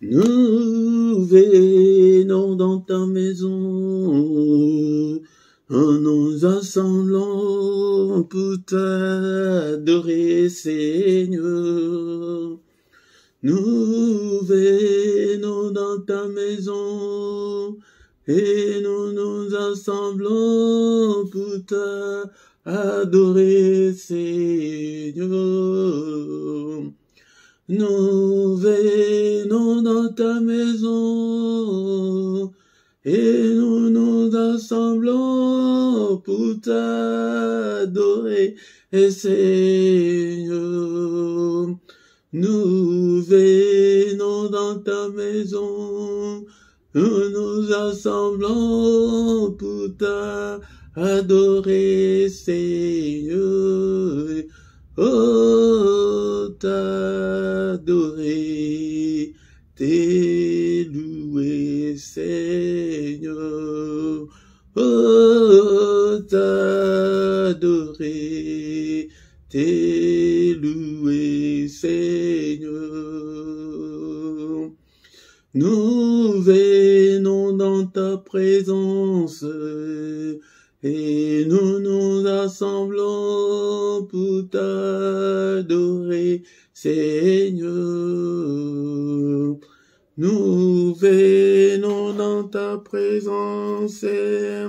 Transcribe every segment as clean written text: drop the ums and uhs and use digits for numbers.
Nous venons dans ta maison, en nous assemblant pour t'adorer, Seigneur. Nous venons dans ta maison, et nous nous assemblons pour t'adorer, Seigneur. Nous venons dans ta maison, et nous nous assemblons pour t'adorer, Seigneur. Nous venons dans ta maison, nous nous assemblons pour t'adorer, Seigneur. Oh, t'adorer, t'élouer, Seigneur. Oh, t'adorer, t'élouer, Seigneur. Nous venons dans ta présence, et nous nous assemblons pour t'adorer, Seigneur. Nous venons dans ta présence, et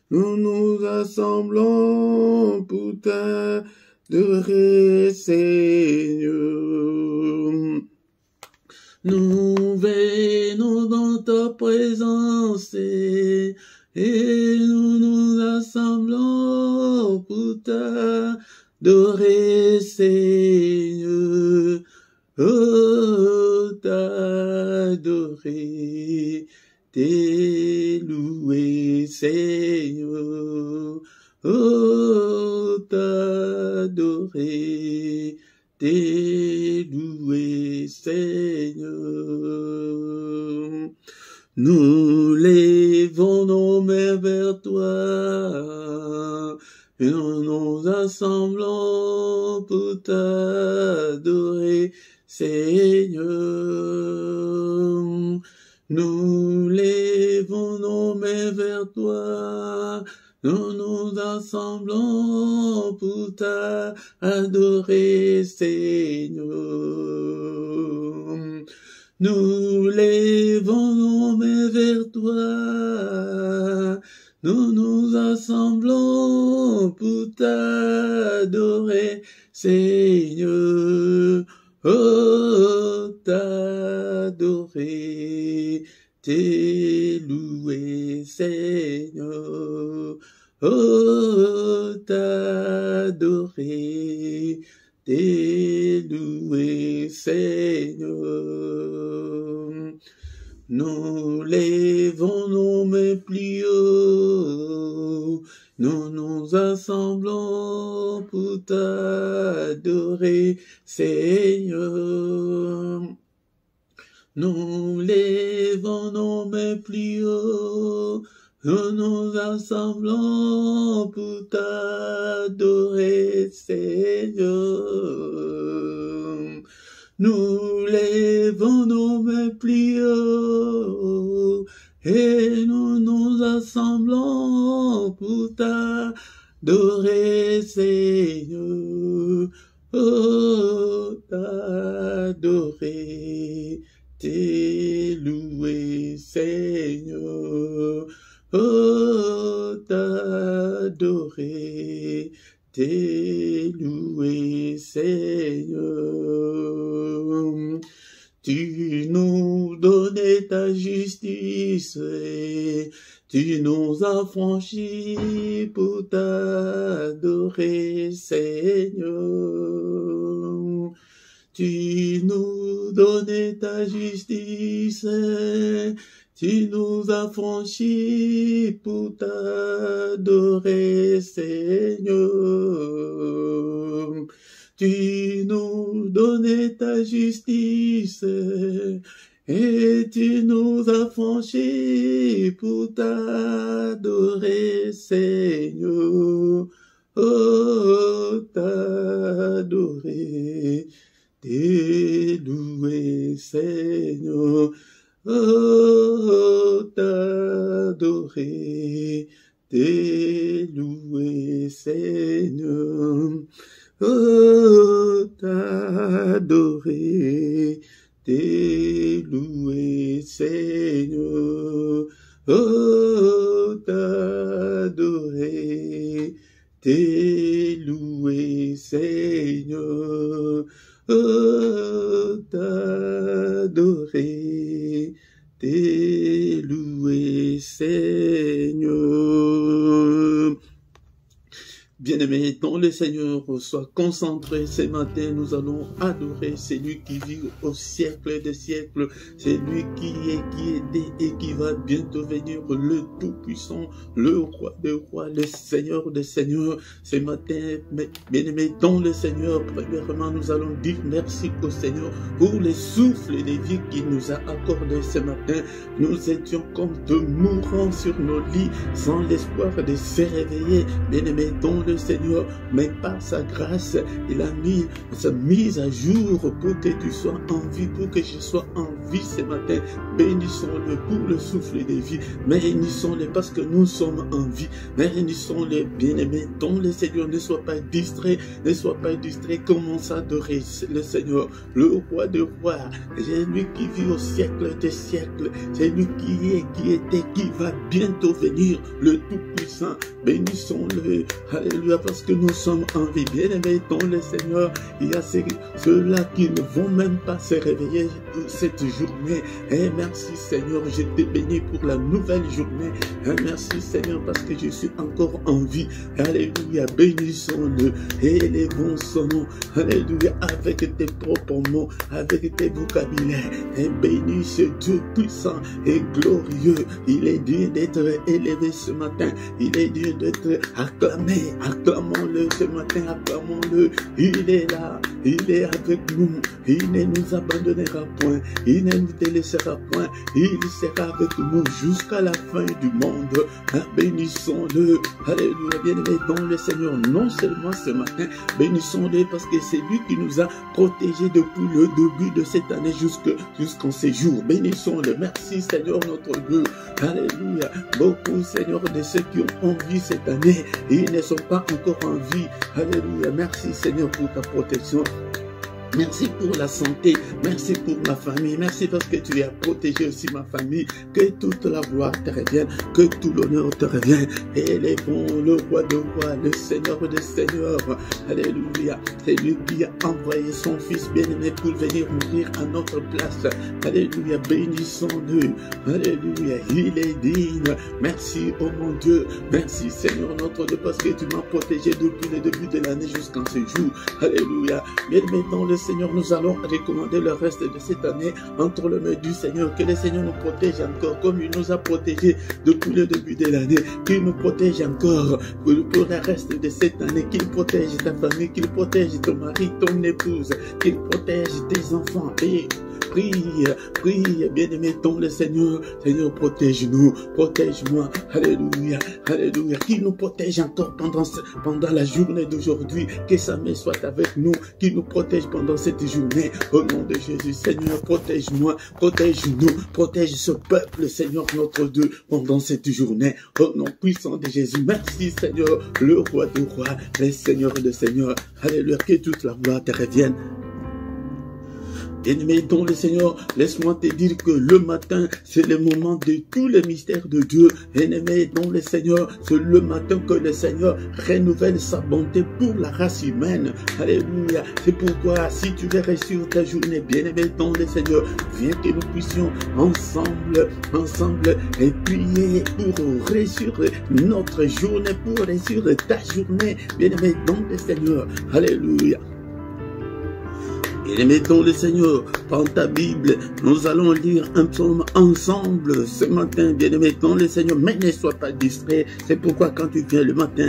nous nous assemblons pour t'adorer, Seigneur. Nous venons dans ta présence, et nous nous assemblons pour t'adorer, Seigneur. Oh, t'adorer, t'élouer, Seigneur. Oh, t'adorer, t'élouer, Seigneur. Nous levons nos mains vers toi, et nous nous assemblons pour t'adorer, Seigneur. Nous levons nos mains vers toi, nous nous assemblons pour t'adorer, Seigneur. Nous levons nos mains vers toi, nous nous assemblons pour t'adorer, Seigneur. Oh, t'adorer, t'élouer, Seigneur. Oh, t'adorer, t'élouer, Seigneur. Nous levons nos mains plus haut, nous nous assemblons pour t'adorer, Seigneur. Nous levons nos mains plus haut, nous nous assemblons pour t'adorer, Seigneur. Nous levons nos mains plus haut, et nous nous assemblons pour t'adorer, Seigneur. Oh, t'adorer, t'élouer, Seigneur. Oh, t'adorer, t'élouer, Seigneur. Tu nous donnais ta justice, tu nous as franchis pour t'adorer, Seigneur. Tu nous donnais ta justice, tu nous as franchis pour t'adorer, Seigneur. Tu nous donnais ta justice, et tu nous as franchis pour t'adorer, Seigneur. Oh, t'adorer, t'élouer, louer, Seigneur. Oh, t'adorer, louer, Seigneur. Oh, t'adorer, louer, Seigneur. Oh, t'adorer, louer, Seigneur. Oh, t'adorer, louer, Seigneur. Bien-aimés, dans le Seigneur, sois concentré ce matin, nous allons adorer celui qui vit au siècle des siècles, celui qui était et qui va bientôt venir, le Tout-Puissant, le Roi des rois, le Seigneur des seigneurs. Ce matin, bien-aimés, dans le Seigneur, premièrement, nous allons dire merci au Seigneur pour les souffles de vie qu'il nous a accordé ce matin. Nous étions comme de mourants sur nos lits, sans l'espoir de se réveiller, bien-aimés, dans le Seigneur, mais par sa grâce, il a mis sa mise à jour pour que tu sois en vie, pour que je sois en vie ce matin. Bénissons-le pour le souffle de vie, bénissons-le parce que nous sommes en vie, bénissons-le, bien-aimés, dans le Seigneur. Ne sois pas distrait, commence à adorer le Seigneur, le Roi des rois, c'est lui qui vit au siècle des siècles, c'est lui qui est, qui était, qui va bientôt venir, le Tout-Puissant. Bénissons-le, alléluia, parce que nous sommes en vie. Bien-aimés dans le Seigneur, il y a ceux-là qui ne vont même pas se réveiller cette journée. Et merci Seigneur, je te bénis pour la nouvelle journée. Et merci Seigneur, parce que je suis encore en vie. Alléluia, bénissons-le, élevons son nom. Alléluia, avec tes propres mots, avec tes vocabulaires. Et bénis ce Dieu puissant et glorieux. Il est digne d'être élevé ce matin. Il est digne d'être acclamé. Acclamons-le ce matin, acclamons-le. Il est là, il est avec nous. Il ne nous abandonnera point. Il ne nous délaissera point. Il sera avec nous jusqu'à la fin du monde. Bénissons-le. Alléluia, bien-aimé dans le Seigneur. Non seulement ce matin, bénissons-le parce que c'est lui qui nous a protégés depuis le début de cette année jusqu'en ces jours. Bénissons-le. Merci Seigneur notre Dieu. Alléluia. Beaucoup Seigneur de ceux qui ont envie cette année, ils ne sont pas encore en vie. Alléluia. Merci Seigneur pour ta protection. Merci pour la santé, merci pour ma famille, merci parce que tu as protégé aussi ma famille. Que toute la gloire te revienne, que tout l'honneur te revienne. Élevons le Roi de rois, le Seigneur des seigneurs. Alléluia. C'est lui qui a envoyé son Fils bien-aimé pour venir mourir à notre place. Alléluia. Bénissons-le. Alléluia. Il est digne. Merci, oh mon Dieu. Merci Seigneur notre Dieu parce que tu m'as protégé depuis le début de l'année jusqu'en ce jour. Alléluia. Bien-aimé dans le Seigneur, nous allons recommander le reste de cette année entre les mains du Seigneur. Que le Seigneur nous protège encore comme il nous a protégés depuis le début de l'année. Qu'il nous protège encore pour le reste de cette année. Qu'il protège ta famille, qu'il protège ton mari, ton épouse, qu'il protège tes enfants. Et prie, prie, bien-aimé dans le Seigneur. Seigneur, protège-nous, protège-moi. Alléluia, alléluia. Qu'il nous protège encore pendant la journée d'aujourd'hui. Que sa main soit avec nous, qu'il nous protège pendant cette journée. Au nom de Jésus, Seigneur, protège-moi, protège-nous, protège ce peuple, Seigneur, notre Dieu, pendant cette journée. Au nom puissant de Jésus, merci, Seigneur, le Roi des rois, le Seigneur des seigneurs. Alléluia, que toute la gloire te revienne. Bien-aimé dans le Seigneur, laisse-moi te dire que le matin, c'est le moment de tous les mystères de Dieu. Bien-aimé dans le Seigneur, c'est le matin que le Seigneur renouvelle sa bonté pour la race humaine. Alléluia. C'est pourquoi, si tu veux réussir ta journée, bien-aimé dans le Seigneur, viens que nous puissions ensemble, et prier pour réussir notre journée, pour réussir ta journée, bien-aimé dans le Seigneur. Alléluia. Bien-aimé dans le Seigneur, prends ta Bible, nous allons lire un psaume ensemble ce matin, bien-aimé dans le Seigneur, mais ne sois pas distrait. C'est pourquoi quand tu viens le matin,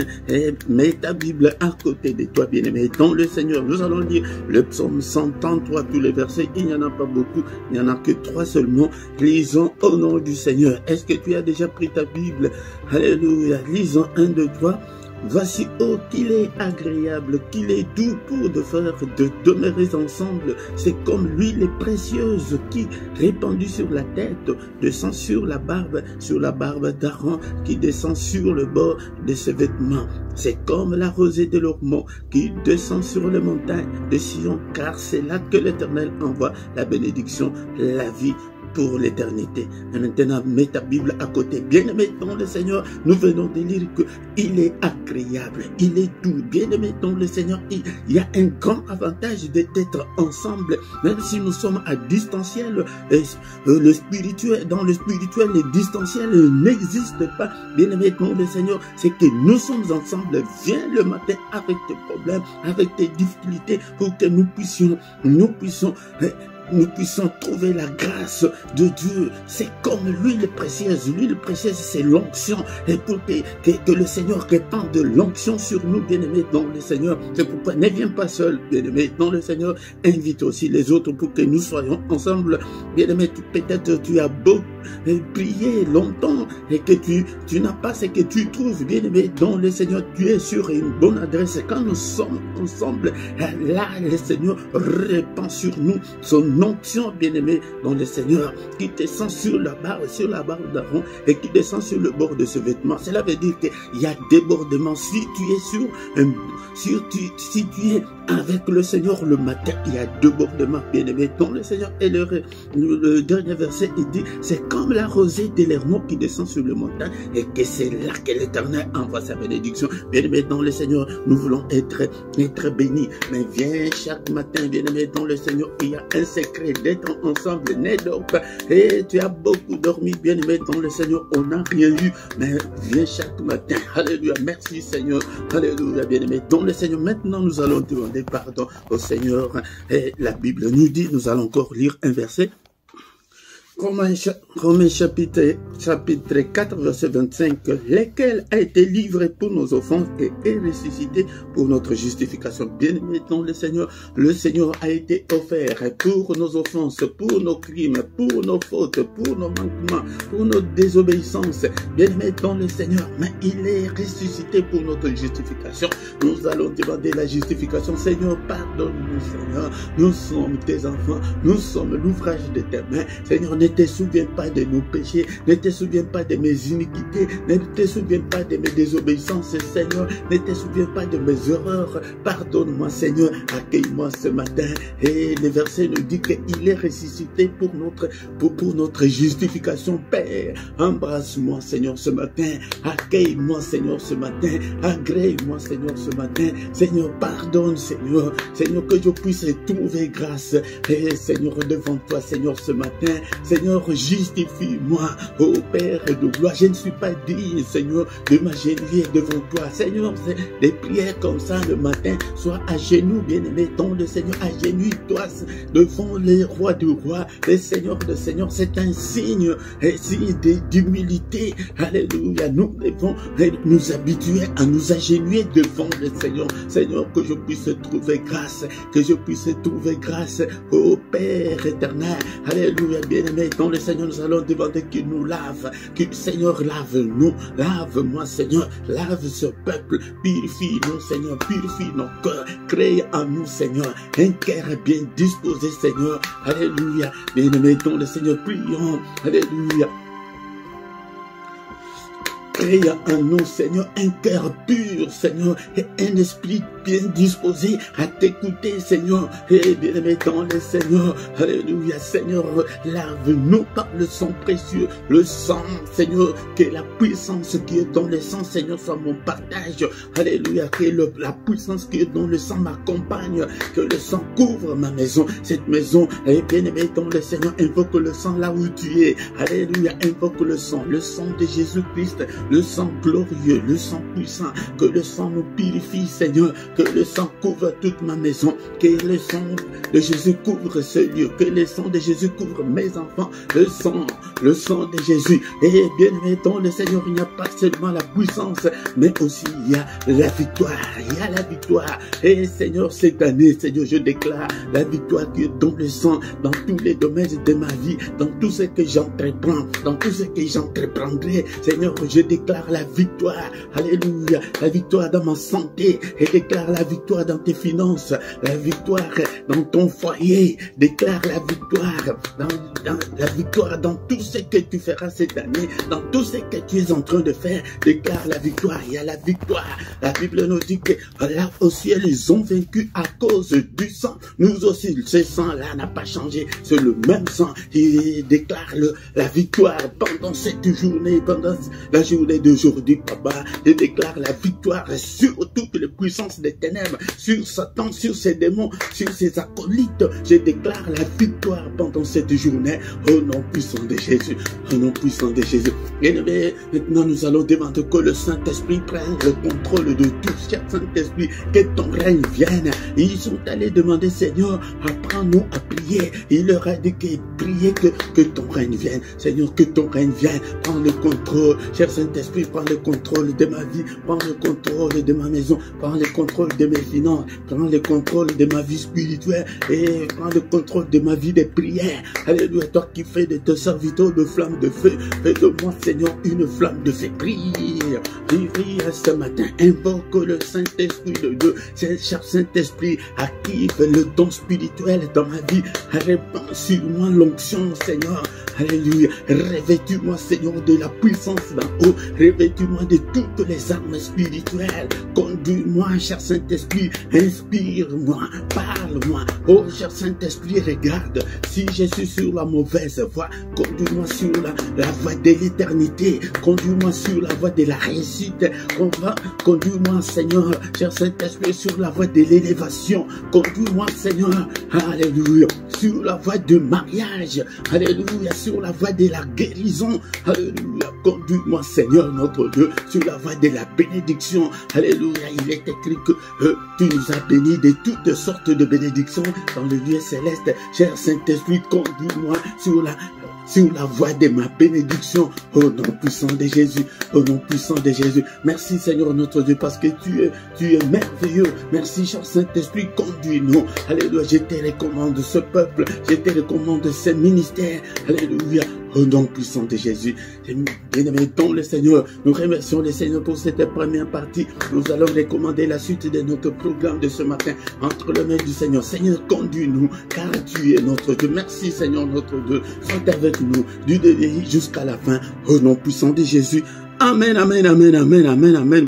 mets ta Bible à côté de toi, bien-aimé dans le Seigneur. Nous allons lire le psaume 133, tous les versets, il n'y en a pas beaucoup, il n'y en a que 3 seulement. Lisons au nom du Seigneur. Est-ce que tu as déjà pris ta Bible? Alléluia, lisons 1, 2, 3. Voici, oh, qu'il est agréable, qu'il est doux pour de demeurer ensemble. C'est comme l'huile précieuse qui, répandue sur la tête, descend sur la barbe d'Aaron, qui descend sur le bord de ses vêtements. C'est comme la rosée de l'Ormont qui descend sur les montagnes de Sion, car c'est là que l'Éternel envoie la bénédiction, la vie pour l'éternité. Et maintenant, mets ta Bible à côté. Bien-aimé dans le Seigneur, nous venons de lire qu'il est agréable, il est doux. Bien-aimé dans le Seigneur, il y a un grand avantage d'être ensemble, même si nous sommes à distanciel. Le spirituel, dans le spirituel, le distanciel n'existe pas. Bien-aimé dans le Seigneur, c'est que nous sommes ensemble. Viens le matin avec tes problèmes, avec tes difficultés, pour que nous puissions trouver la grâce de Dieu. C'est comme l'huile précieuse. L'huile précieuse, c'est l'onction. Et pour que le Seigneur répande l'onction sur nous, bien-aimés dans le Seigneur. C'est pourquoi ne viens pas seul, bien-aimé dans le Seigneur. Invite aussi les autres pour que nous soyons ensemble. Bien-aimé, peut-être tu as beau prier longtemps et que tu n'as pas ce que tu trouves, bien-aimé dans le Seigneur. Tu es sur une bonne adresse. Quand nous sommes ensemble, là, le Seigneur répand sur nous son onction, bien-aimé dans le Seigneur, qui descend sur la barbe d'Aaron et qui descend sur le bord de ce vêtement. Cela veut dire qu'il y a débordement. Si tu es si tu es avec le Seigneur le matin, il y a débordement, bien-aimé dans le Seigneur. Et le dernier verset, il dit, c'est comme la rosée de l'Hermon qui descend sur le montagne, et que c'est là que l'Éternel envoie sa bénédiction. Bien-aimé dans le Seigneur, nous voulons être bénis. Mais viens chaque matin, bien-aimé dans le Seigneur, il y a un secret d'être ensemble. Ne dors pas. Et tu as beaucoup dormi, bien-aimé dans le Seigneur. On n'a rien eu, mais viens chaque matin. Alléluia. Merci Seigneur. Alléluia, bien-aimé dans le Seigneur. Maintenant, nous allons demander pardon au Seigneur. Et la Bible nous dit, nous allons encore lire un verset. Romains chapitre 4, verset 25, lequel a été livré pour nos offenses et est ressuscité pour notre justification. Bien-aimé dans le Seigneur a été offert pour nos offenses, pour nos crimes, pour nos fautes, pour nos manquements, pour nos désobéissances. Bien-aimé dans le Seigneur, mais il est ressuscité pour notre justification. Nous allons demander la justification. Seigneur, pardonne-nous, Seigneur. Nous sommes tes enfants, nous sommes l'ouvrage de tes mains. Seigneur, ne te souviens pas de nos péchés, ne te souviens pas de mes iniquités, ne te souviens pas de mes désobéissances, Seigneur, ne te souviens pas de mes erreurs. Pardonne-moi, Seigneur, accueille-moi ce matin. Et le verset nous dit qu'il est ressuscité pour notre justification. Père, embrasse-moi, Seigneur, ce matin. Accueille-moi, Seigneur, ce matin. Agrée-moi, Seigneur, ce matin. Seigneur, pardonne, Seigneur. Seigneur, que je puisse trouver grâce. Et Seigneur, devant toi, Seigneur, ce matin. Seigneur, justifie-moi, ô Père de gloire. Je ne suis pas digne, Seigneur, de m'agenouiller devant toi. Seigneur, des prières comme ça le matin, sois à genoux, bien-aimé, dans le Seigneur. Agenouille-toi devant les rois du roi, les seigneurs de Seigneur. C'est un signe d'humilité. Alléluia. Nous devons nous habituer à nous agenouiller devant le Seigneur. Seigneur, que je puisse trouver grâce, ô Père éternel. Alléluia, bien-aimé, dans le Seigneur, nous allons demander qu'il nous lave, que Seigneur, lave-nous, lave-moi, Seigneur, lave ce peuple, purifie-nous, Seigneur, purifie nos cœurs, crée en nous, Seigneur, un cœur bien disposé, Seigneur. Alléluia, bien-aimé, dans le Seigneur, prions, alléluia. Crée en nous, Seigneur, un cœur pur, Seigneur, et un esprit bien disposé à t'écouter, Seigneur. Et bien-aimé dans le Seigneur, alléluia, Seigneur, lave-nous par le sang précieux, le sang, Seigneur, que la puissance qui est dans le sang, Seigneur, soit mon partage. Alléluia, que la puissance qui est dans le sang m'accompagne, que le sang couvre ma maison, cette maison. Et bien-aimé dans le Seigneur, invoque le sang là où tu es. Alléluia, invoque le sang de Jésus-Christ, le sang glorieux, le sang puissant, que le sang nous purifie, Seigneur. que le sang couvre toute ma maison, que le sang de Jésus couvre ce lieu, que le sang de Jésus couvre mes enfants, le sang de Jésus. Et bien aimé dans le Seigneur, il n'y a pas seulement la puissance, mais aussi il y a la victoire, il y a la victoire. Et Seigneur, cette année, Seigneur, je déclare la victoire qui est dans le sang, dans tous les domaines de ma vie, dans tout ce que j'entreprends, dans tout ce que j'entreprendrai. Seigneur, je déclare la victoire, alléluia, la victoire dans ma santé, et déclare la victoire dans tes finances, la victoire dans ton foyer, déclare la victoire la victoire dans tout ce que tu feras cette année, dans tout ce que tu es en train de faire, déclare la victoire. Il y a la victoire. La Bible nous dit que là au ciel, ils ont vaincu à cause du sang. Nous aussi, ce sang-là n'a pas changé. C'est le même sang. Il déclare la victoire pendant cette journée, pendant la journée d'aujourd'hui, papa. Il déclare la victoire sur toutes les puissances des ténèbres, sur Satan, sur ses démons, sur ses acolytes. Je déclare la victoire pendant cette journée. Au nom puissant de Jésus. Au nom puissant de Jésus. Et maintenant, nous allons demander que le Saint-Esprit prenne le contrôle de tout. Cher Saint-Esprit, que ton règne vienne. Ils sont allés demander, Seigneur, apprends-nous à prier. Il leur a dit que prier que ton règne vienne. Seigneur, que ton règne vienne. Prends le contrôle. Cher Saint-Esprit, prends le contrôle de ma vie. Prends le contrôle de ma maison. Prends le contrôle de mes finances. Prends le contrôle de ma vie spirituelle. Et prends le contrôle de ma vie de prière. Alléluia, toi qui fais de tes serviteurs de flammes de feu. Fais de moi, Seigneur, une flamme de feu. Prie ce matin. Invoque le Saint-Esprit de Dieu. Cher Saint-Esprit, active le don spirituel dans ma vie. Répands sur moi l'onction, Seigneur. Alléluia. Revêtis-moi, Seigneur, de la puissance d'en haut. Revêtis-moi de toutes les armes spirituelles. Conduis-moi, cher Saint-Esprit. Inspire-moi. Parle-moi. Oh, cher Saint-Esprit, regarde. Si je suis sur la mauvaise voie, conduis-moi sur la voie de l'éternité. Conduis-moi sur la voie de la réussite. Conduis-moi, Seigneur, cher Saint-Esprit, sur la voie de l'élévation. Conduis-moi, Seigneur, alléluia, sur la voie du mariage. Alléluia, sur la voie de la guérison. Alléluia, conduis-moi, Seigneur, notre Dieu, sur la voie de la bénédiction. Alléluia, il est écrit que tu nous as bénis de toutes sortes de bénédictions dans le lieu céleste. Cher Saint-Esprit, conduis-moi sur la voie de ma bénédiction, au nom puissant de Jésus, au nom puissant de Jésus. Merci Seigneur notre Dieu, parce que tu es merveilleux. Merci cher Saint-Esprit, conduis-nous. Alléluia, je te recommande ce peuple, je te recommande ce ministère. Alléluia, au nom puissant de Jésus. Bien-aimés dans le Seigneur, nous remercions le Seigneur pour cette première partie. Nous allons recommander la suite de notre programme de ce matin entre les mains du Seigneur. Seigneur, conduis-nous, car tu es notre Dieu. Merci Seigneur notre Dieu. Sois avec nous du début jusqu'à la fin, au nom puissant de Jésus. Amen, amen, amen, amen, amen, amen.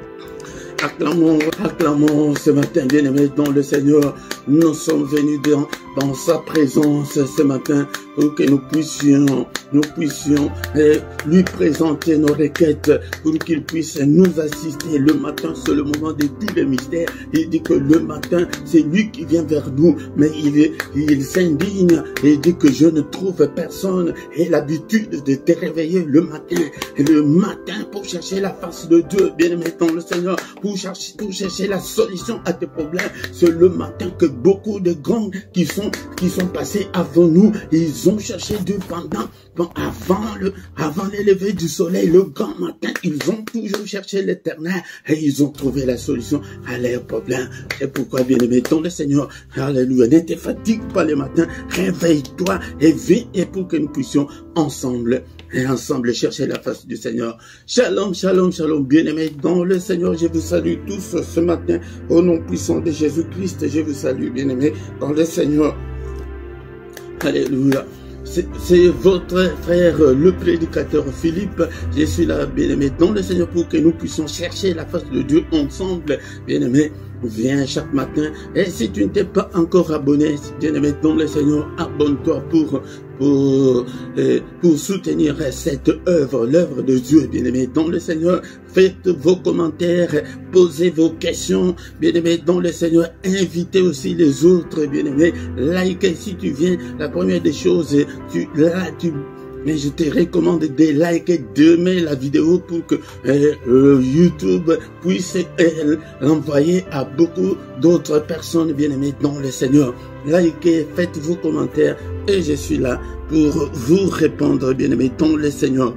Acclamons ce matin, bien-aimés dans le Seigneur. Nous sommes venus dans sa présence ce matin pour que nous puissions lui présenter nos requêtes, pour qu'il puisse nous assister. Le matin, c'est le moment de tous les mystères. Il dit que le matin, c'est lui qui vient vers nous, mais il s'indigne et il dit que je ne trouve personne. Et l'habitude de te réveiller le matin pour chercher la face de Dieu, bien-aimé dans le Seigneur, pour chercher la solution à tes problèmes. C'est le matin que beaucoup de grands qui sont passés avant nous, ils ont cherché Dieu avant l'élever du soleil, le grand matin, ils ont toujours cherché l'Éternel et ils ont trouvé la solution à leurs problèmes. C'est pourquoi, bien-aimé dans le Seigneur, alléluia, ne te fatigue pas le matin, réveille-toi et viens, et pour que nous puissions ensemble chercher la face du Seigneur. Shalom, shalom, shalom, bien-aimés dans le Seigneur, je vous salue tous ce matin au nom puissant de Jésus-Christ. Je vous salue, bien-aimés dans le Seigneur. Alléluia. C'est votre frère, le prédicateur Philippe. Je suis là, bien-aimé dans le Seigneur, pour que nous puissions chercher la face de Dieu ensemble. Bien-aimé, viens chaque matin. Et si tu ne t'es pas encore abonné, bien-aimé dans le Seigneur, abonne-toi pour soutenir cette œuvre, l'œuvre de Dieu, bien-aimé dans le Seigneur. Faites vos commentaires, posez vos questions, bien-aimé dans le Seigneur. Invitez aussi les autres, bien-aimé. Like si tu viens. La première des choses, mais je te recommande de liker demain la vidéo pour que YouTube puisse l'envoyer à beaucoup d'autres personnes bien-aimées dans le Seigneur. Likez, faites vos commentaires et je suis là pour vous répondre, bien-aimés dans le Seigneur.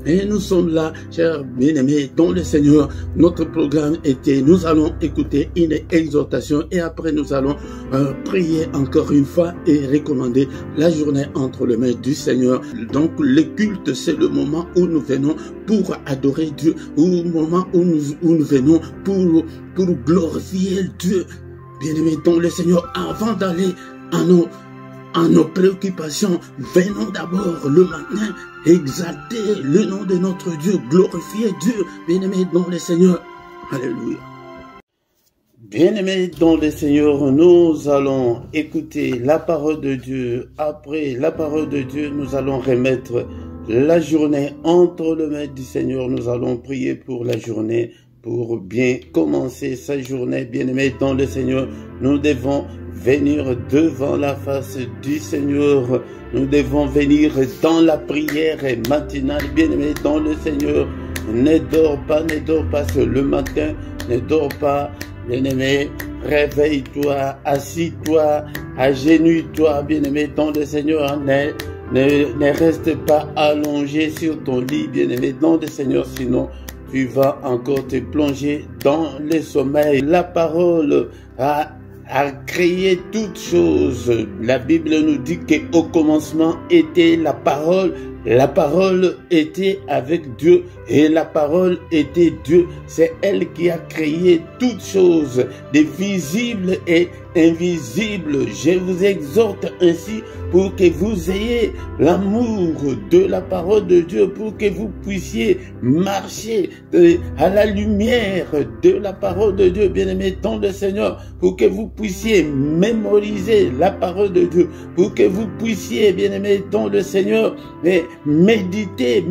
Et nous sommes là, chers bien-aimés, dans le Seigneur. Notre programme était, nous allons écouter une exhortation et après nous allons prier encore une fois et recommander la journée entre les mains du Seigneur. Donc le culte, c'est le moment où nous venons pour adorer Dieu, ou le moment où nous venons pour glorifier Dieu. Bien-aimés dans le Seigneur, avant d'aller à nos préoccupations, venons d'abord le matin exalter le nom de notre Dieu, glorifier Dieu, bien-aimés dans le Seigneur. Alléluia. Bien-aimés dans le Seigneur, nous allons écouter la parole de Dieu. Après la parole de Dieu, nous allons remettre la journée entre les mains du Seigneur. Nous allons prier pour la journée, pour bien commencer sa journée. Bien-aimés dans le Seigneur, nous devons venir devant la face du Seigneur. Nous devons venir dans la prière matinale. Bien-aimés dans le Seigneur, ne dors pas sur le matin, ne dors pas. Bien-aimé, réveille-toi, assis-toi, agenouille-toi, bien-aimé dans le Seigneur. Ne reste pas allongé sur ton lit, bien-aimé dans le Seigneur, sinon tu vas encore te plonger dans le sommeil. La parole a créé toutes choses. La Bible nous dit qu'au commencement était la parole. La parole était avec Dieu et la parole était Dieu. C'est elle qui a créé toutes choses, des visibles et invisibles. Je vous exhorte ainsi pour que vous ayez l'amour de la parole de Dieu, pour que vous puissiez marcher à la lumière de la parole de Dieu, bien-aimés dans le Seigneur, pour que vous puissiez mémoriser la parole de Dieu, pour que vous puissiez, bien-aimés dans le Seigneur, méditer,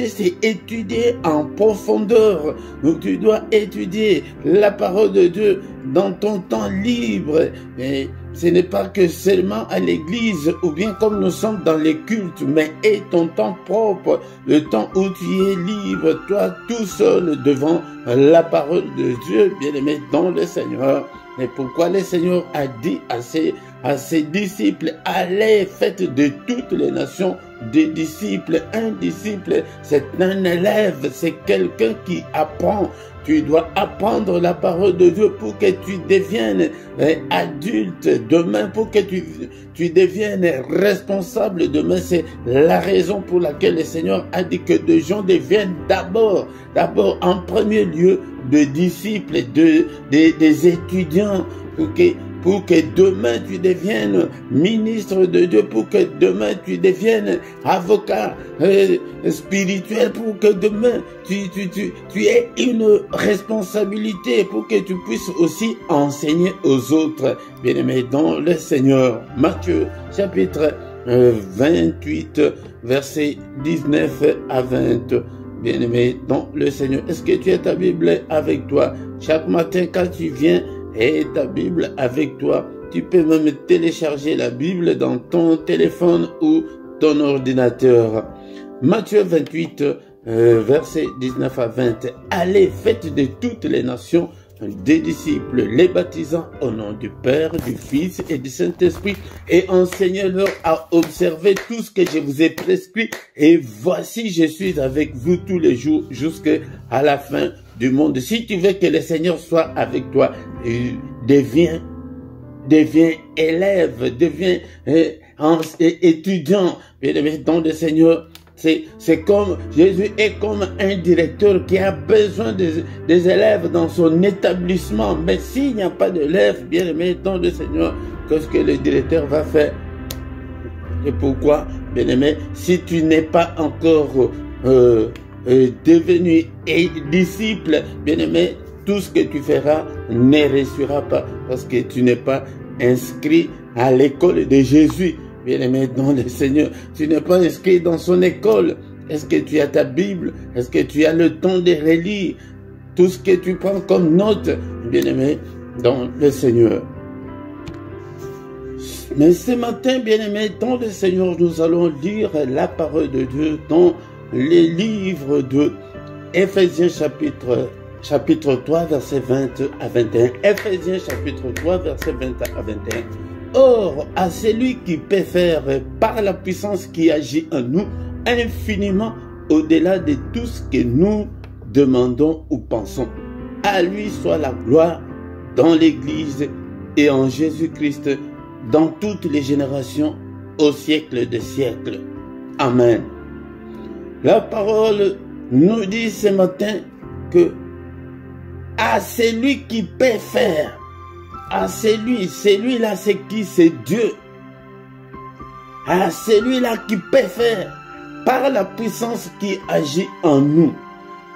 c'est étudier en profondeur. Donc tu dois étudier la parole de Dieu dans ton temps libre. Et ce n'est pas que seulement à l'église ou bien comme nous sommes dans les cultes, mais et ton temps propre, le temps où tu es libre, toi tout seul devant la parole de Dieu, bien-aimé dans le Seigneur. Mais pourquoi le Seigneur a dit à ses disciples, allez, faites de toutes les nations des disciples. Un disciple, c'est un élève, c'est quelqu'un qui apprend. Tu dois apprendre la parole de Dieu pour que tu deviennes adulte demain, pour que tu deviennes responsable demain. C'est la raison pour laquelle le Seigneur a dit que des gens deviennent d'abord en premier lieu des disciples, des étudiants, pour que demain tu deviennes ministre de Dieu, pour que demain tu deviennes avocat spirituel, pour que demain tu aies une responsabilité, pour que tu puisses aussi enseigner aux autres. Bien-aimés dans le Seigneur, Matthieu chapitre 28, versets 19 à 20. Bien-aimé dans le Seigneur, est-ce que tu as ta Bible avec toi? Chaque matin quand tu viens, et ta Bible avec toi. Tu peux même télécharger la Bible dans ton téléphone ou ton ordinateur. Matthieu 28, versets 19 à 20. Allez, faites de toutes les nations des disciples, les baptisant au nom du Père, du Fils et du Saint-Esprit, et enseignez-leur à observer tout ce que je vous ai prescrit. Et voici, je suis avec vous tous les jours jusqu'à la fin du monde. Si tu veux que le Seigneur soit avec toi, deviens élève, deviens étudiant, bien-aimé dans le Seigneur. C'est comme, Jésus est comme un directeur qui a besoin des élèves dans son établissement. Mais s'il n'y a pas d'élèves, bien-aimé dans le Seigneur, qu'est-ce que le directeur va faire? Et pourquoi, bien-aimé, si tu n'es pas encore devenu disciple, bien-aimé, tout ce que tu feras ne réussira pas parce que tu n'es pas inscrit à l'école de Jésus. Bien-aimé dans le Seigneur, tu n'es pas inscrit dans son école. Est-ce que tu as ta Bible? Est-ce que tu as le temps de relire tout ce que tu prends comme note, bien-aimé dans le Seigneur? Mais ce matin, bien-aimés, dans le Seigneur, nous allons lire la parole de Dieu dans les livres de Éphésiens chapitre 3, verset 20 à 21. Éphésiens chapitre 3, verset 20 à 21. Or, à celui qui peut faire par la puissance qui agit en nous, infiniment au-delà de tout ce que nous demandons ou pensons. À lui soit la gloire dans l'Église et en Jésus-Christ, dans toutes les générations, au siècle des siècles. Amen. La parole nous dit ce matin que à celui qui peut faire, à celui-là c'est qui? C'est Dieu. À celui-là qui peut faire, par la puissance qui agit en nous.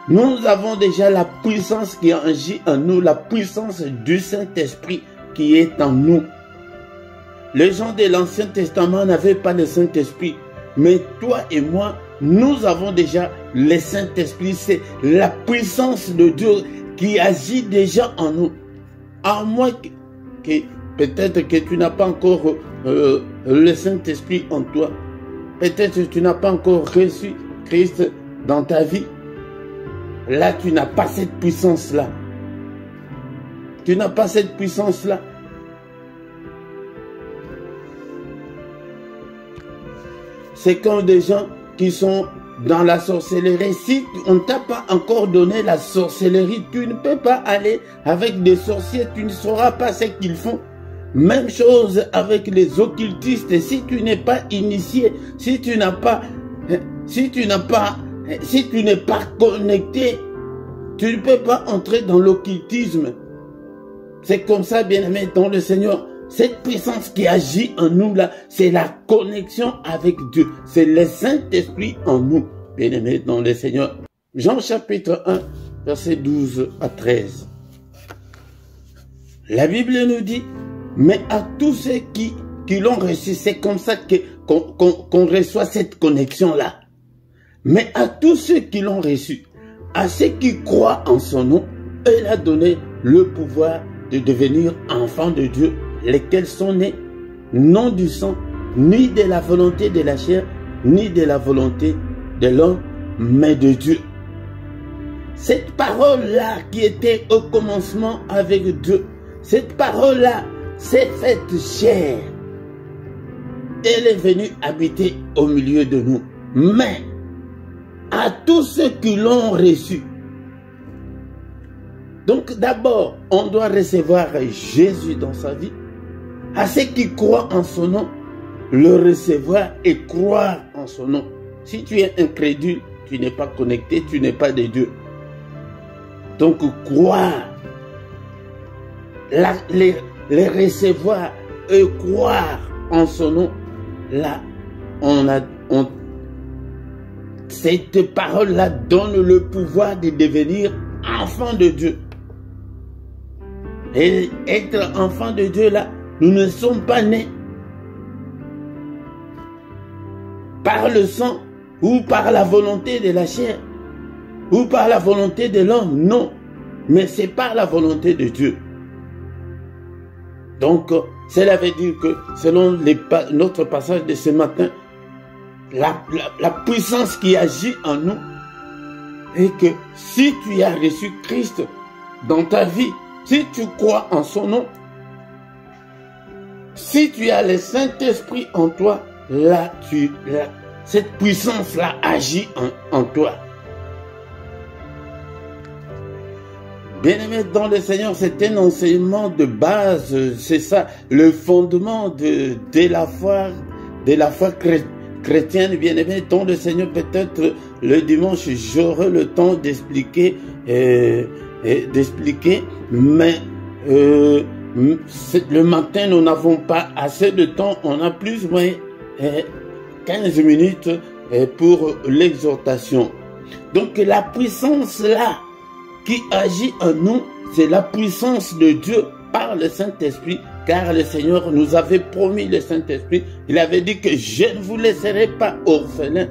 Nous avons déjà la puissance qui agit en nous, la puissance du Saint-Esprit qui est en nous. Les gens de l'Ancien Testament n'avaient pas le Saint-Esprit, mais toi et moi, nous avons déjà le Saint-Esprit. C'est la puissance de Dieu qui agit déjà en nous. À moins que peut-être que tu n'as pas encore le Saint-Esprit en toi. Peut-être que tu n'as pas encore reçu Christ dans ta vie. Là, tu n'as pas cette puissance-là. Tu n'as pas cette puissance-là. C'est comme des gens qui sont dans la sorcellerie. Si on ne t'a pas encore donné la sorcellerie, tu ne peux pas aller avec des sorciers. Tu ne sauras pas ce qu'ils font. Même chose avec les occultistes. Si tu n'es pas initié, si tu n'es pas connecté, tu ne peux pas entrer dans l'occultisme. C'est comme ça, bien-aimé, dans le Seigneur. Cette puissance qui agit en nous là, c'est la connexion avec Dieu. C'est le Saint-Esprit en nous, bien-aimé, dans le Seigneur. Jean chapitre 1, verset 12 à 13. La Bible nous dit, mais à tous ceux qui l'ont reçu, c'est comme ça qu'on reçoit cette connexion-là. Mais à tous ceux qui l'ont reçu, à ceux qui croient en son nom, il a donné le pouvoir de devenir enfants de Dieu, lesquels sont nés, non du sang, ni de la volonté de la chair, ni de la volonté de l'homme, mais de Dieu. Cette parole-là qui était au commencement avec Dieu, cette parole-là s'est faite chair. Elle est venue habiter au milieu de nous. Mais à tous ceux qui l'ont reçu. Donc d'abord, on doit recevoir Jésus dans sa vie. À ceux qui croient en son nom, le recevoir et croire en son nom. Si tu es incrédule, tu n'es pas connecté, tu n'es pas de Dieu. Donc croire, les recevoir et croire en son nom, là, cette parole-là donne le pouvoir de devenir enfant de Dieu. Et être enfant de Dieu, là, nous ne sommes pas nés par le sang ou par la volonté de la chair ou par la volonté de l'homme, non. Mais c'est par la volonté de Dieu. Donc, cela veut dire que, selon notre passage de ce matin, la puissance qui agit en nous est que si tu as reçu Christ dans ta vie, si tu crois en son nom, si tu as le Saint-Esprit en toi, là, cette puissance-là agit en toi. Bien-aimés dans le Seigneur, c'est un enseignement de base, c'est ça, le fondement de la foi chrétienne, bien-aimés dans le Seigneur. Peut-être le dimanche, j'aurai le temps d'expliquer, mais le matin, nous n'avons pas assez de temps, on a plus ou moins 15 minutes pour l'exhortation. Donc la puissance là, qui agit en nous, c'est la puissance de Dieu par le Saint-Esprit, car le Seigneur nous avait promis le Saint-Esprit. Il avait dit que je ne vous laisserai pas orphelins,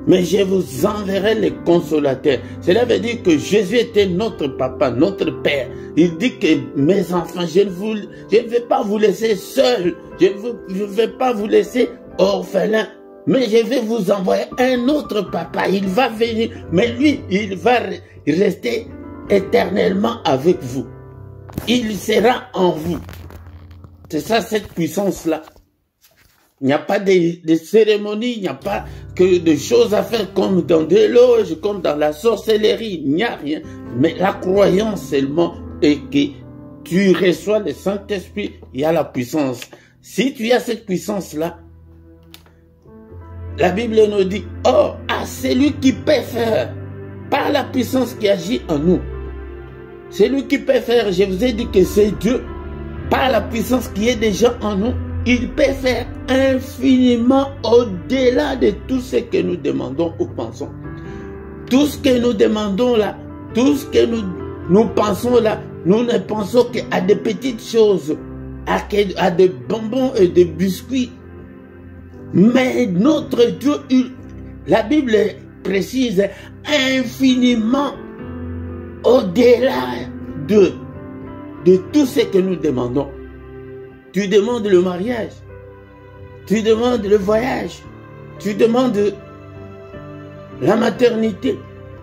mais je vous enverrai les consolateurs. Cela veut dire que Jésus était notre papa, notre père. Il dit que mes enfants, je ne vais pas vous laisser seuls. Je ne vais pas vous laisser orphelins. Mais je vais vous envoyer un autre papa. Il va venir, mais lui, il va rester éternellement avec vous. Il sera en vous. C'est ça, cette puissance-là. Il n'y a pas de cérémonies, il n'y a pas que de choses à faire comme dans des loges, comme dans la sorcellerie. Il n'y a rien. Mais la croyance seulement est que tu reçois le Saint-Esprit, il y a la puissance. Si tu as cette puissance-là, la Bible nous dit, oh, à celui qui peut faire, par la puissance qui agit en nous. Celui qui peut faire, je vous ai dit que c'est Dieu, par la puissance qui est déjà en nous, il peut faire infiniment au-delà de tout ce que nous demandons ou pensons. Tout ce que nous demandons là, tout ce que nous pensons là, nous ne pensons qu'à des petites choses, à des bonbons et des biscuits. Mais notre Dieu, la Bible précise, infiniment au-delà de tout ce que nous demandons. Tu demandes le mariage, tu demandes le voyage, tu demandes la maternité,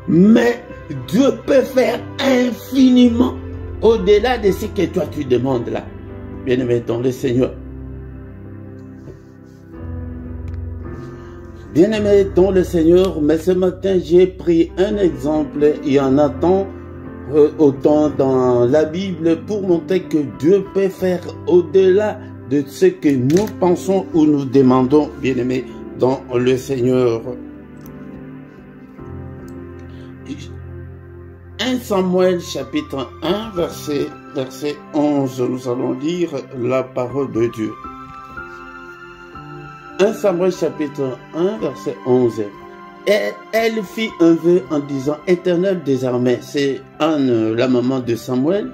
mais Dieu peut faire infiniment au-delà de ce que toi tu demandes là. Bien-aimé dans le Seigneur. Bien-aimé dans le Seigneur, mais ce matin j'ai pris un exemple, il y en a tant autant dans la Bible pour montrer que Dieu peut faire au-delà de ce que nous pensons ou nous demandons, bien-aimés dans le Seigneur. 1 Samuel chapitre 1 verset 11, nous allons lire la parole de Dieu. 1 Samuel chapitre 1 verset 11. Et elle fit un vœu en disant, Éternel des armées, c'est Anne, la maman de Samuel.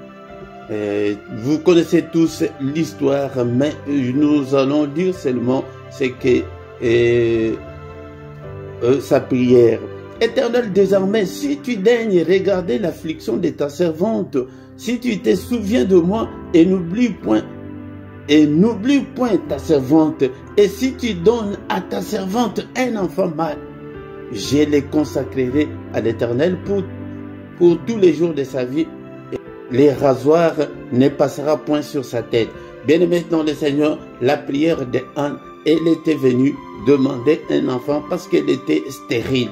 Vous connaissez tous l'histoire, mais nous allons dire seulement ce que sa prière. Éternel des armées, si tu daignes regarder l'affliction de ta servante, si tu te souviens de moi et n'oublie point ta servante, et si tu donnes à ta servante un enfant mâle, je les consacrerai à l'Éternel pour tous les jours de sa vie. Les rasoirs ne passera point sur sa tête. Bien-aimé dans le Seigneur, la prière de Anne, elle était venue demander un enfant parce qu'elle était stérile.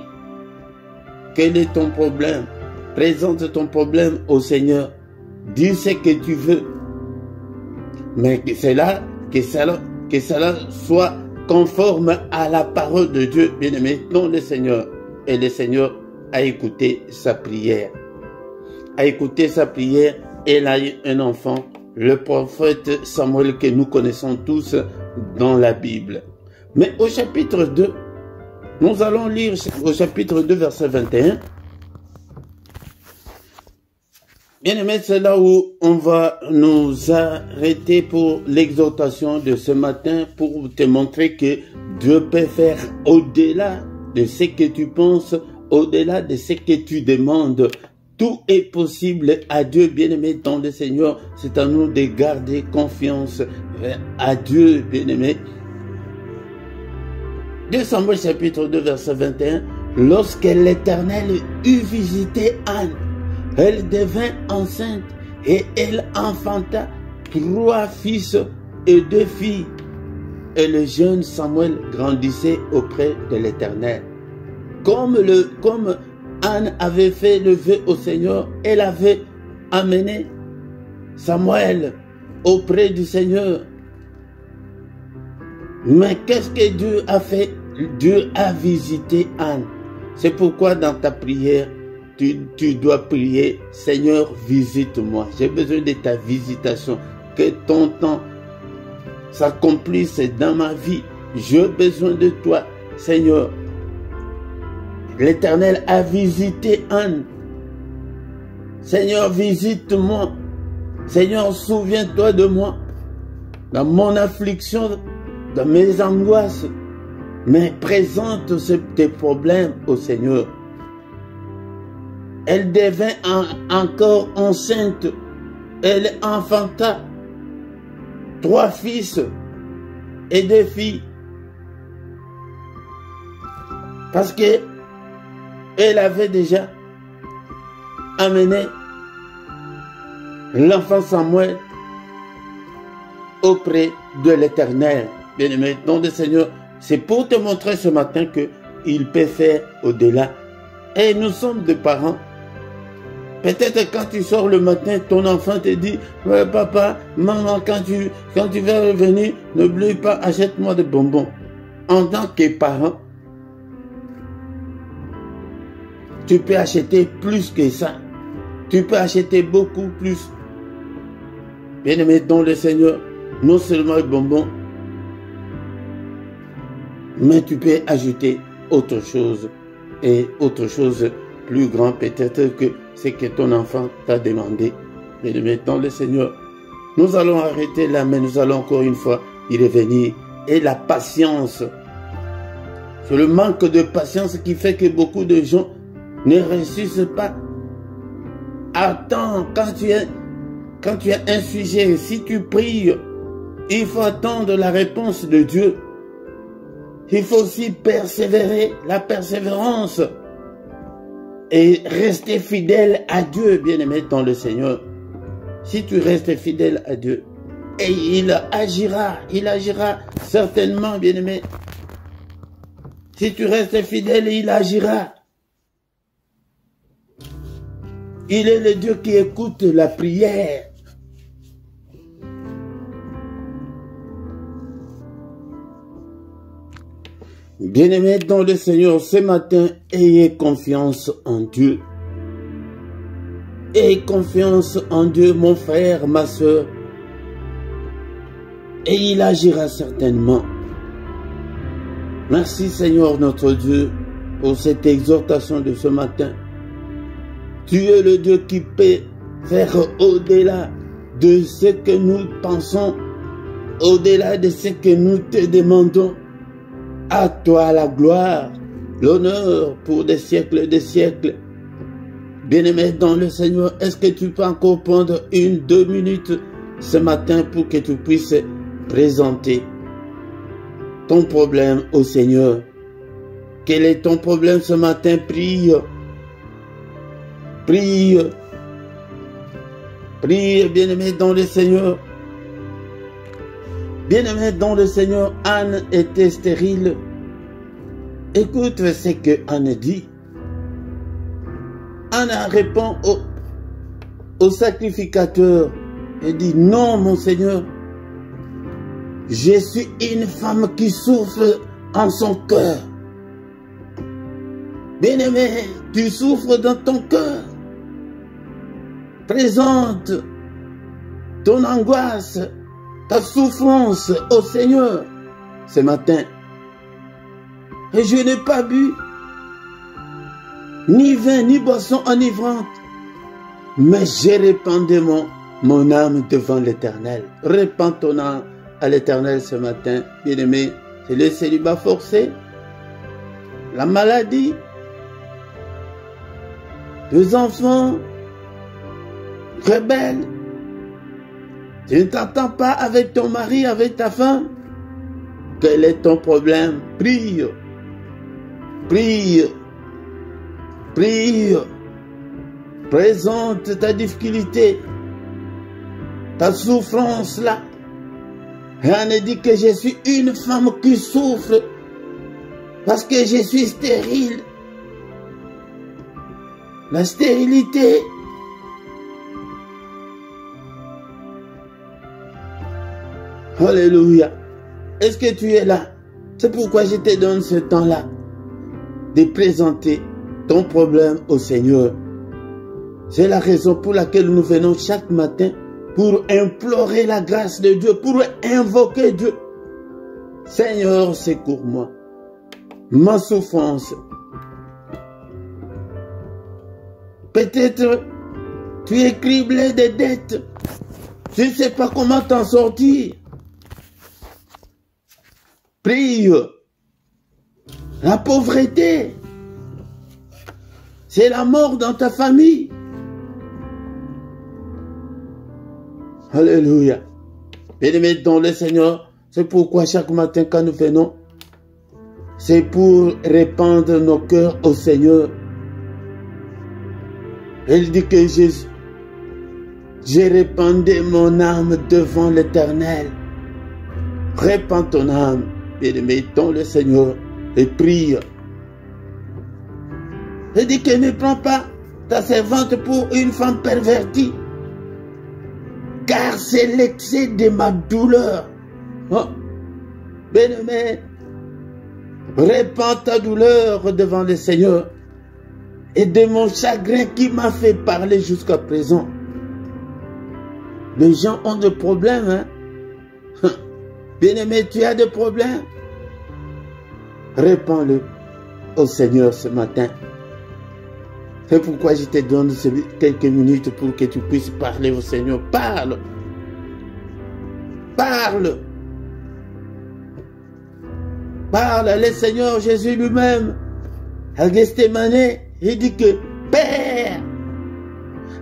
Quel est ton problème? Présente ton problème au Seigneur. Dis ce que tu veux. Mais que cela soit conforme à la parole de Dieu, bien-aimé, dans le Seigneur. Et le Seigneur a écouté sa prière. A écouté sa prière, elle a eu un enfant, le prophète Samuel que nous connaissons tous dans la Bible. Mais au chapitre 2, nous allons lire au chapitre 2, verset 21. Bien-aimé, c'est là où on va nous arrêter pour l'exhortation de ce matin, pour te montrer que Dieu peut faire au-delà de ce que tu penses, au-delà de ce que tu demandes. Tout est possible à Dieu, bien-aimé dans le Seigneur. C'est à nous de garder confiance à Dieu, bien-aimé. 2 Samuel chapitre 2, verset 21. Lorsque l'Éternel eut visité Anne, elle devint enceinte et elle enfanta 3 fils et 2 filles. Et le jeune Samuel grandissait auprès de l'Éternel. Comme Anne avait fait le vœu au Seigneur, elle avait amené Samuel auprès du Seigneur. Mais qu'est-ce que Dieu a fait? Dieu a visité Anne. C'est pourquoi dans ta prière, tu dois prier, Seigneur, visite-moi. J'ai besoin de ta visitation. Que ton temps s'accomplisse dans ma vie. J'ai besoin de toi, Seigneur. L'Éternel a visité Anne. Seigneur, visite-moi. Seigneur, souviens-toi de moi. Dans mon affliction, dans mes angoisses. Mais présente tes problèmes au Seigneur. Elle devint encore enceinte. Elle enfanta 3 fils et 2 filles. Parce que elle avait déjà amené l'enfant Samuel auprès de l'Éternel. Bien-aimé, nom du Seigneur, c'est pour te montrer ce matin qu'il peut faire au-delà. Et nous sommes des parents. Peut-être quand tu sors le matin, ton enfant te dit, ouais, papa, maman, quand tu vas revenir, n'oublie pas, achète-moi des bonbons. En tant que parent, tu peux acheter plus que ça. Tu peux acheter beaucoup plus. Bien-aimé dans le Seigneur, non seulement les bonbons, mais tu peux ajouter autre chose. Et autre chose plus grand peut-être que ce que ton enfant t'a demandé. Bien-aimé dans le Seigneur, nous allons arrêter là, mais nous allons encore une fois y revenir. Et la patience. C'est le manque de patience qui fait que beaucoup de gens ne réussissent pas. Attends, quand tu as un sujet, si tu pries, il faut attendre la réponse de Dieu. Il faut aussi persévérer, la persévérance. Et rester fidèle à Dieu, bien-aimé dans le Seigneur. Si tu restes fidèle à Dieu, et il agira certainement, bien-aimé. Si tu restes fidèle, il agira. Il est le Dieu qui écoute la prière. Bien-aimés dans le Seigneur, ce matin, ayez confiance en Dieu. Ayez confiance en Dieu, mon frère, ma soeur. Et il agira certainement. Merci Seigneur notre Dieu pour cette exhortation de ce matin. Tu es le Dieu qui peut faire au-delà de ce que nous pensons, au-delà de ce que nous te demandons. À toi la gloire, l'honneur pour des siècles et des siècles. Bien-aimé dans le Seigneur, est-ce que tu peux encore prendre 1-2 minutes ce matin pour que tu puisses présenter ton problème au Seigneur? Quel est ton problème ce matin? Prie. Prie. Prie, bien-aimé dans le Seigneur. Bien-aimé dans le Seigneur, Anne était stérile. Écoute ce que Anne dit. Anne répond au sacrificateur et dit, non mon Seigneur, je suis une femme qui souffre en son cœur. Bien-aimé, tu souffres dans ton cœur. Présente ton angoisse, ta souffrance au Seigneur ce matin. Et je n'ai pas bu ni vin ni boisson enivrante, mais j'ai répandu mon âme devant l'Éternel. Répands ton âme à l'Éternel ce matin, bien-aimé. C'est le célibat forcé, la maladie, les enfants rebelles. Tu ne t'entends pas avec ton mari, avec ta femme. Quel est ton problème? Prie. Prie. Prie. Présente ta difficulté, ta souffrance là. Anne dit que je suis une femme qui souffre parce que je suis stérile. La stérilité. Alléluia. Est-ce que tu es là? C'est pourquoi je te donne ce temps-là de présenter ton problème au Seigneur. C'est la raison pour laquelle nous venons chaque matin pour implorer la grâce de Dieu, pour invoquer Dieu. Seigneur, secours-moi. Ma souffrance. Peut-être tu es criblé de dettes. Tu ne sais pas comment t'en sortir. Prie. la pauvreté. C'est la mort dans ta famille. Alléluia. Bien-aimés dans le Seigneur, c'est pourquoi chaque matin quand nous venons, c'est pour répandre nos cœurs au Seigneur. Il dit que j'ai répandu mon âme devant l'Éternel. Répands ton âme, bien-aimé dans le Seigneur, et prie. Il dit que ne prends pas ta servante pour une femme pervertie, car c'est l'excès de ma douleur. Oh, bien-aimé, répands ta douleur devant le Seigneur et de mon chagrin qui m'a fait parler jusqu'à présent. Les gens ont des problèmes, hein? Bien-aimé, tu as des problèmes? Répands-le au Seigneur ce matin. C'est pourquoi je te donne quelques minutes pour que tu puisses parler au Seigneur. Parle. Parle. Parle. Le Seigneur Jésus lui-même, à Gethsémani, il dit que, Père,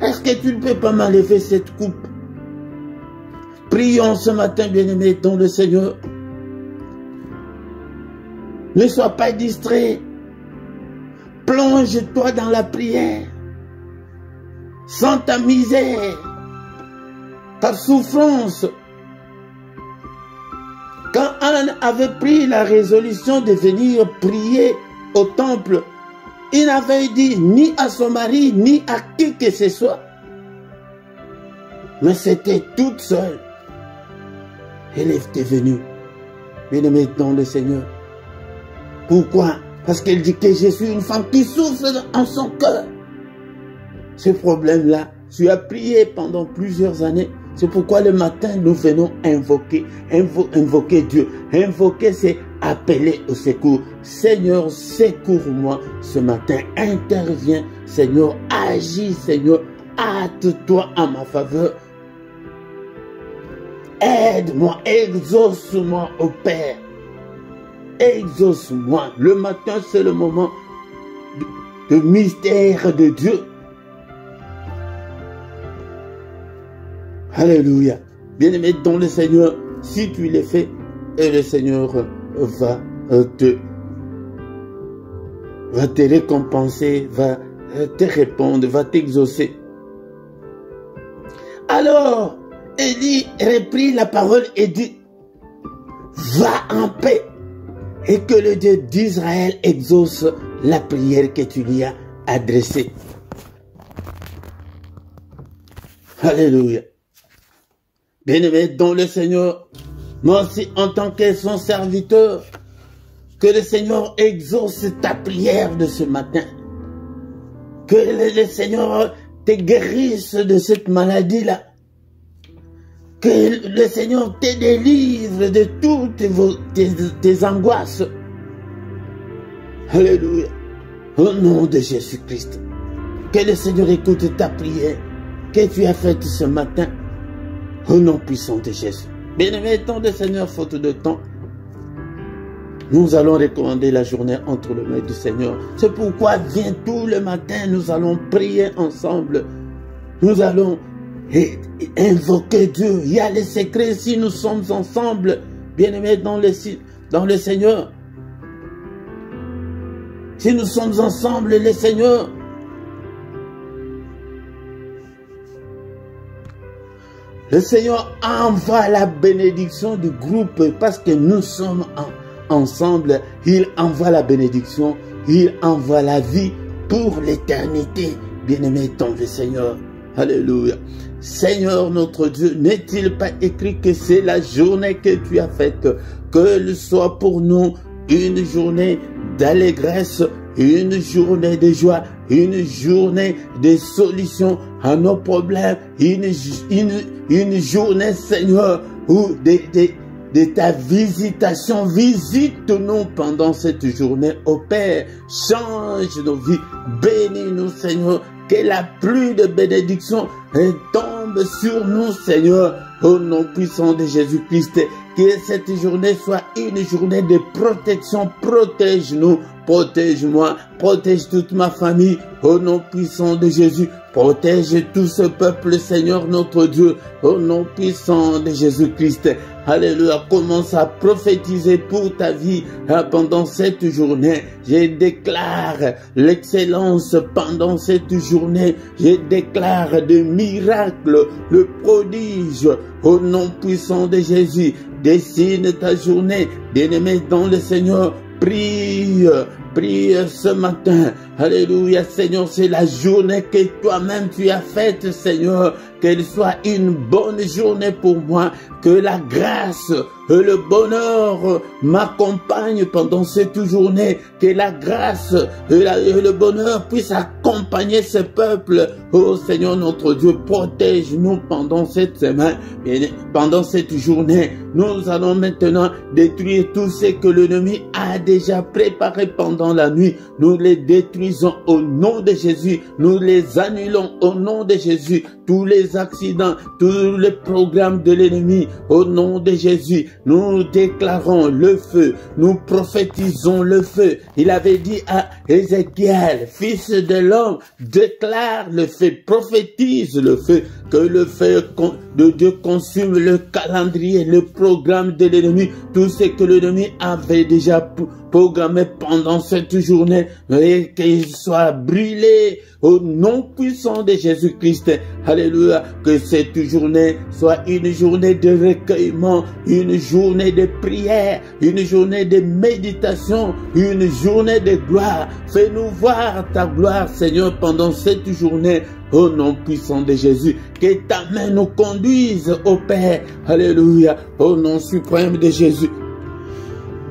est-ce que tu ne peux pas m'enlever cette coupe? Prions ce matin, bien-aimé, dans le Seigneur. Ne sois pas distrait. Plonge-toi dans la prière. Sans ta misère, ta souffrance. Quand Anne avait pris la résolution de venir prier au temple, il n'avait dit ni à son mari, ni à qui que ce soit. Mais c'était toute seule. Elle était venue. Bien-aimée dans le Seigneur. Pourquoi? Parce qu'elle dit que je suis une femme qui souffre en son cœur. Ce problème-là, tu as prié pendant plusieurs années. C'est pourquoi le matin, nous venons invoquer Dieu. Invoquer, c'est appeler au secours. Seigneur, secours-moi ce matin. Interviens, Seigneur. Agis, Seigneur. Hâte-toi en ma faveur. Aide-moi, exauce-moi, ô Père. Exauce-moi. Le matin, c'est le moment de mystère de Dieu. Alléluia. Bien-aimé dans le Seigneur, si tu le fais, et le Seigneur va te récompenser, va te répondre, va t'exaucer. Alors, Élie reprit la parole et dit, va en paix et que le Dieu d'Israël exauce la prière que tu lui as adressée. Alléluia. Bien-aimé dans le Seigneur, moi aussi en tant que son serviteur, que le Seigneur exauce ta prière de ce matin. Que le Seigneur te guérisse de cette maladie-là. Que le Seigneur te délivre de toutes tes angoisses. Alléluia. Au nom de Jésus-Christ. Que le Seigneur écoute ta prière que tu as faite ce matin. Au nom puissant de Jésus. Bien-aimé, tant de Seigneur, faute de temps, nous allons recommander la journée entre les mains du Seigneur. C'est pourquoi viens tout le matin, nous allons prier ensemble. Nous allons invoquer Dieu. Il y a les secrets si nous sommes ensemble, bien-aimés dans le Seigneur. Si nous sommes ensemble, le Seigneur, le Seigneur envoie la bénédiction du groupe parce que nous sommes ensemble. Il envoie la bénédiction, il envoie la vie pour l'éternité. Bien-aimé dans le Seigneur. Alléluia. Seigneur notre Dieu, n'est-il pas écrit que c'est la journée que tu as faite, qu'elle soit pour nous une journée d'allégresse, une journée de joie, une journée de solution à nos problèmes, une journée, Seigneur, où de ta visitation. Visite-nous pendant cette journée, ô Père. Change nos vies. Bénis-nous, Seigneur. Que la pluie de bénédiction tombe sur nous, Seigneur. au nom puissant de Jésus-Christ. Que cette journée soit une journée de protection. Protège-nous, protège-moi, protège toute ma famille, au nom puissant de Jésus. Protège tout ce peuple, Seigneur notre Dieu, au nom puissant de Jésus-Christ. Alléluia, commence à prophétiser pour ta vie pendant cette journée. Je déclare l'excellence pendant cette journée. Je déclare des miracles, le prodige, au nom puissant de Jésus. Dessine ta journée, bien-aimé dans le Seigneur. Prie, prie ce matin. Alléluia, Seigneur, c'est la journée que toi-même tu as faite, Seigneur. Qu'elle soit une bonne journée pour moi. Que la grâce et le bonheur m'accompagnent pendant cette journée. Que la grâce et le bonheur puissent accompagner ce peuple. Oh Seigneur notre Dieu, protège-nous pendant cette semaine, pendant cette journée. Nous allons maintenant détruire tout ce que l'ennemi a déjà préparé pendant la nuit. Nous les détruisons au nom de Jésus. Nous les annulons au nom de Jésus. Tous les accidents, tous les programmes de l'ennemi, au nom de Jésus, nous déclarons le feu, nous prophétisons le feu. Il avait dit à Ézéchiel, fils de l'homme, déclare le feu, prophétise le feu, que le feu de Dieu consume le calendrier, le programme de l'ennemi, tout ce que l'ennemi avait déjà programmé pendant cette journée, et qu'il soit brûlé au nom puissant de Jésus-Christ. Alléluia, que cette journée soit une journée de recueillement, une journée de prière, une journée de méditation, une journée de gloire. Fais-nous voir ta gloire, Seigneur, pendant cette journée. Au nom puissant de Jésus, que ta main nous conduise au Père. Alléluia, au nom suprême de Jésus.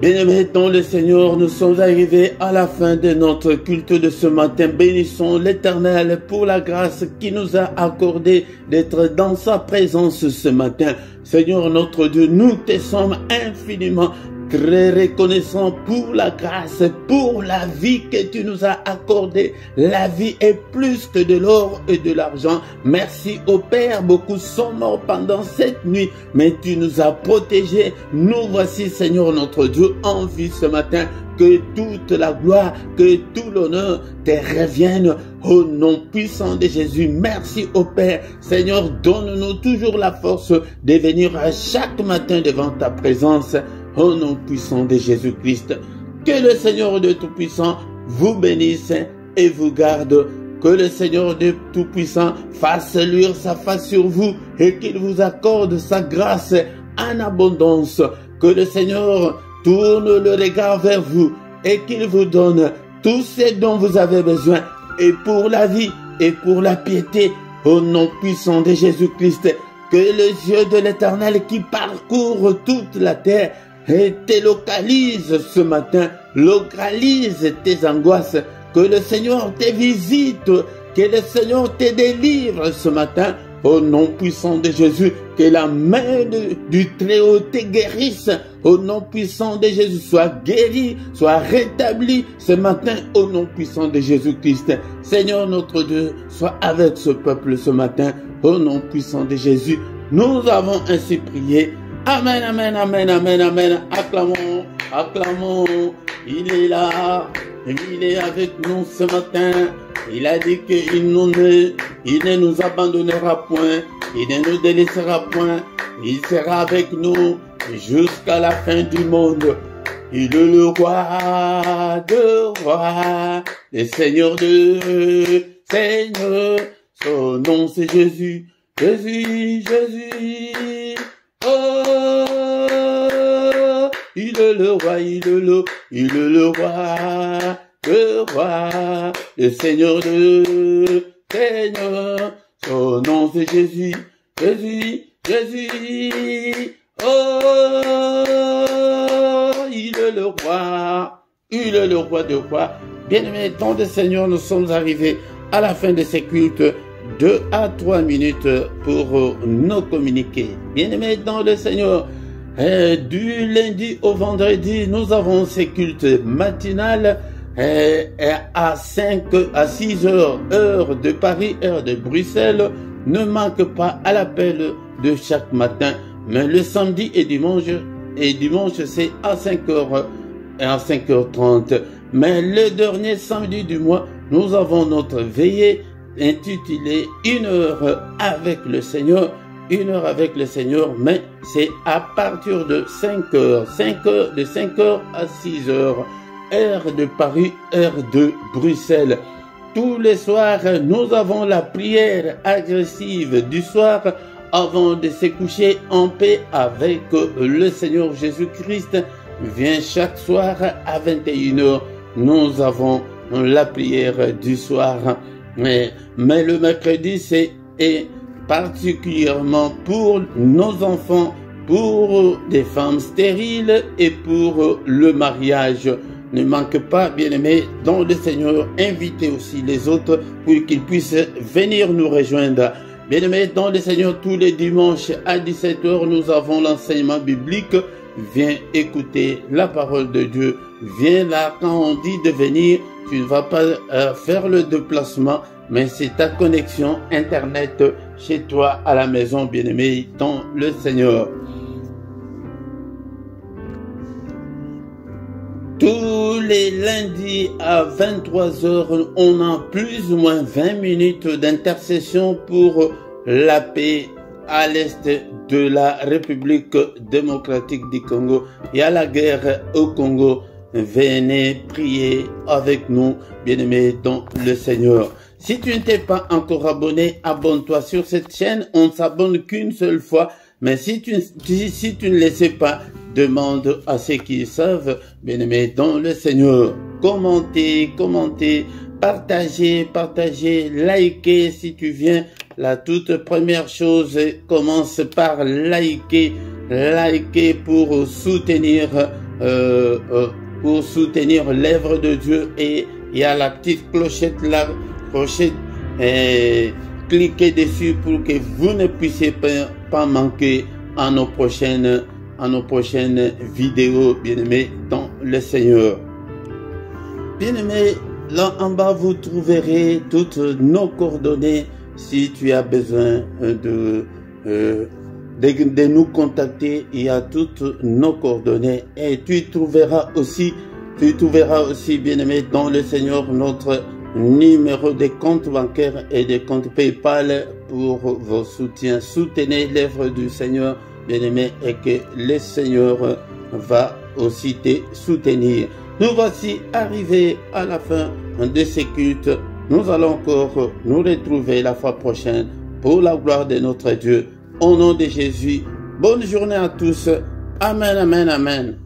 Bien-aimés dans le Seigneur, nous sommes arrivés à la fin de notre culte de ce matin. Bénissons l'Éternel pour la grâce qui nous a accordé d'être dans sa présence ce matin. Seigneur notre Dieu, nous te sommes infiniment très reconnaissant pour la grâce, pour la vie que tu nous as accordée. La vie est plus que de l'or et de l'argent. Merci au Père, beaucoup sont morts pendant cette nuit, mais tu nous as protégés. Nous voici, Seigneur notre Dieu, en vie ce matin. Que toute la gloire, que tout l'honneur te revienne au nom puissant de Jésus. Merci au Père. Seigneur, donne-nous toujours la force de venir chaque matin devant ta présence. Au nom puissant de Jésus-Christ, que le Seigneur de Tout-Puissant vous bénisse et vous garde. Que le Seigneur de Tout-Puissant fasse luire sa face sur vous et qu'il vous accorde sa grâce en abondance. Que le Seigneur tourne le regard vers vous et qu'il vous donne tout ce dont vous avez besoin, et pour la vie et pour la piété. Au nom puissant de Jésus-Christ, que les yeux de l'Éternel qui parcourent toute la terre et te localise ce matin, localise tes angoisses, que le Seigneur te visite, que le Seigneur te délivre ce matin, au nom puissant de Jésus, que la main du Très-Haut te guérisse, au nom puissant de Jésus, soit guéri, soit rétabli ce matin, au nom puissant de Jésus-Christ. Seigneur notre Dieu, sois avec ce peuple ce matin, au nom puissant de Jésus. Nous avons ainsi prié. Amen, amen, amen, amen, amen. Acclamons, acclamons. Il est là, il est avec nous ce matin. Il a dit qu'il ne nous abandonnera point, il ne nous délaissera point. Il sera avec nous jusqu'à la fin du monde. Il est le roi de rois, le Seigneur de Seigneur. Son nom c'est Jésus, Jésus, Jésus. Oh, il est le roi, il est le roi, le Seigneur de Seigneur. Son nom c'est Jésus, Jésus, Jésus. Oh, il est le roi de rois. Bien-aimés dans le Seigneur, nous sommes arrivés à la fin de ces cultes. 2 à 3 minutes pour nous communiquer. Bien-aimés dans le Seigneur, du lundi au vendredi, nous avons ces cultes matinales à 6 heures, heure de Paris, heure de Bruxelles. Ne manque pas à l'appel de chaque matin. Mais le samedi et dimanche c'est à 5h et à 5h30. Mais le dernier samedi du mois, nous avons notre veillée intitulée 1 heure avec le Seigneur. 1 heure avec le Seigneur, mais c'est à partir de 5h. De 5h à 6h. Heure de Paris, heure de Bruxelles. Tous les soirs, nous avons la prière agressive du soir avant de se coucher en paix avec le Seigneur Jésus-Christ. Vient chaque soir à 21h. Nous avons la prière du soir. Mais le mercredi, c'est particulièrement pour nos enfants, pour des femmes stériles et pour le mariage. Ne manque pas, bien-aimés, dans le Seigneur, invitez aussi les autres pour qu'ils puissent venir nous rejoindre. Bien-aimés, dans le Seigneur, tous les dimanches à 17h, nous avons l'enseignement biblique. Viens écouter la parole de Dieu. Viens là, quand on dit de venir, tu ne vas pas faire le déplacement, mais c'est ta connexion Internet chez toi à la maison, bien-aimé, dans le Seigneur. Tous les lundis à 23h, on a plus ou moins 20 minutes d'intercession pour la paix à l'est de la République démocratique du Congo. Il y a la guerre au Congo. Venez prier avec nous, bien-aimés, dans le Seigneur. Si tu ne t'es pas encore abonné, abonne-toi sur cette chaîne. On ne s'abonne qu'une seule fois. Mais si tu ne le sais pas, demande à ceux qui savent, bien-aimés, dans le Seigneur. Commentez, partagez, likez si tu viens. La toute première chose, commence par liker pour soutenir l'œuvre de Dieu. Et il y a la petite clochette là, cliquez dessus pour que vous ne puissiez pas manquer à nos prochaines vidéos, bien-aimés, dans le Seigneur. Bien-aimés, là en bas, vous trouverez toutes nos coordonnées si tu as besoin de nous contacter. Il y a toutes nos coordonnées et tu trouveras aussi, bien-aimés, dans le Seigneur, notre numéro de compte bancaire et de compte PayPal pour vos soutiens. Soutenez l'œuvre du Seigneur, bien-aimé, et que le Seigneur va aussi te soutenir. Nous voici arrivés à la fin de ce culte. Nous allons encore nous retrouver la fois prochaine pour la gloire de notre Dieu. Au nom de Jésus, bonne journée à tous. Amen, amen, amen.